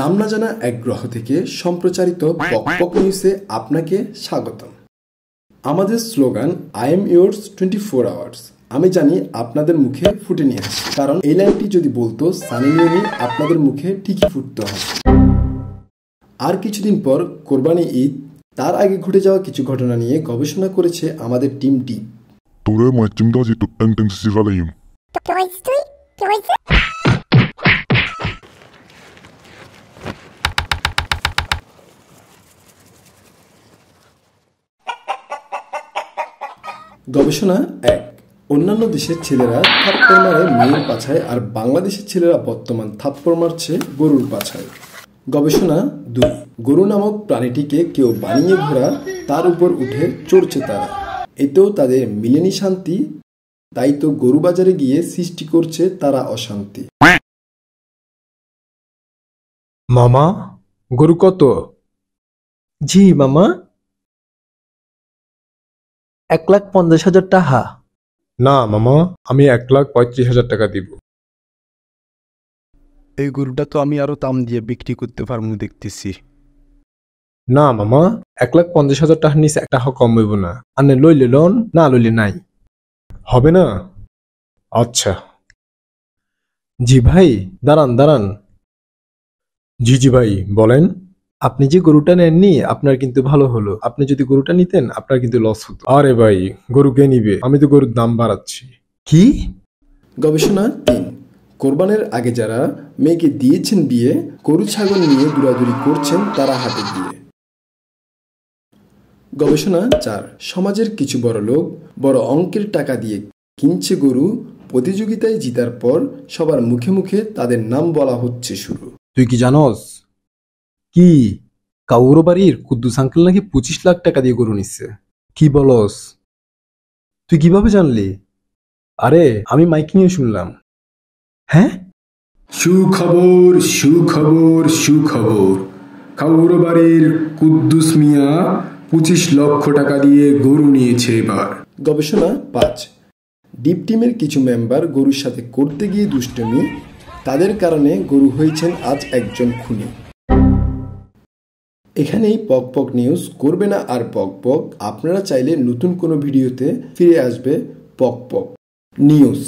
নাম না জানা এক গ্রহ থেকে সম্প্রচারিত পক পক নিউজে আপনাকে স্বাগতম। আমাদের slogan I am yours 24 hours. আমি জানি আপনাদের মুখে ফুটে নিয়ে আসছে, কারণ এই লাইনটি যদি বলতো সানি লিওনি আপনাদের মুখে ঠিকই ফুটতে হবে। আর কিছুদিন পর কোরবানি ঈদ, তার আগে ঘটে যাওয়া কিছু ঘটনা নিয়ে গবেষণা করেছে আমাদের টিম ডিপ। গবেষণা 1। অন্যান্য দেশের ছেলেরা থাপ্পড় মারে মেয়ের পাছায়, আর বাংলাদেশের ছেলেরা বর্তমান থাপ্পড় মারছে গরুর পাছায়। গবেষণা 2। গরু নামক প্রাণীটিকে কেউ বানিয়ে ঘোড়া, তার উপর উঠে চড়ছে তারা, এতেও তাদের মিলেনি শান্তি, তাই তো গরু বাজারে গিয়ে সৃষ্টি করছে তারা অশান্তি। মামা, গরু কত? জি মামা, 1,50,000 টাকা। না মামা, আমি 1,35,000 টাকা দিব। এই গরুটা তো আমি আরো দাম দিয়ে বিক্রি করতে পারবো দেখতেছি। না মামা, 1,50,000 টাকার নিচে 1 টাকা কম হইব না। আনে লইলে লন, না লইলে নাই। হবে না? আচ্ছা। জি ভাই, দাঁড়ান। জি ভাই, বলেন। আপনি যে গরুটা নেননি, আপনার কিন্তু ভালো হলো। আপনি যদি গরুটা নিতেন, আপনার কিন্তু লস হতো। আরে ভাই, গরু কে নিবে? আমি তো গরুর দাম বাড়াচ্ছি। কি? গবেষণা 3। কোরবানের আগে যারা মেয়েকে দিয়েছেন বিয়ে, গরু ছাগল নিয়ে দৌড়াদৌড়ি করছেন তারা হাটে গিয়ে। গবেষণা 4। সমাজের কিছু বড় লোক বড় অঙ্কের টাকা দিয়ে কিনছে গরু, প্রতিযোগিতায় জিতার পর সবার মুখে মুখে তাদের নাম বলা হচ্ছে শুরু। তুই কি জানস? কি? কাউরো বাড়ির কুদ্দুস আঙ্কেল নাকি 25 লাখ টাকা দিয়ে গরু নিচ্ছে। কি বলস? তুই কিভাবে জানলি? আরে আমি মাইক নিয়ে শুনলাম। হ্যাঁ? সুখবর সুখবর সুখবর, কাউরো বাড়ির কুদ্দুস মিয়া 25 লক্ষ টাকা দিয়ে গরু নিয়েছে এবার। গবেষণা 5। ডিপ টিমের কিছু মেম্বার গরুর সাথে করতে গিয়ে দুষ্টুমি, তাদের কারণে গরু হয়েছেন আজ একজন খুনি। এখানেই পক পক নিউজ করবে না আর পক পক। আপনারা চাইলে নতুন কোনো ভিডিওতে ফিরে আসবে পক পক নিউজ।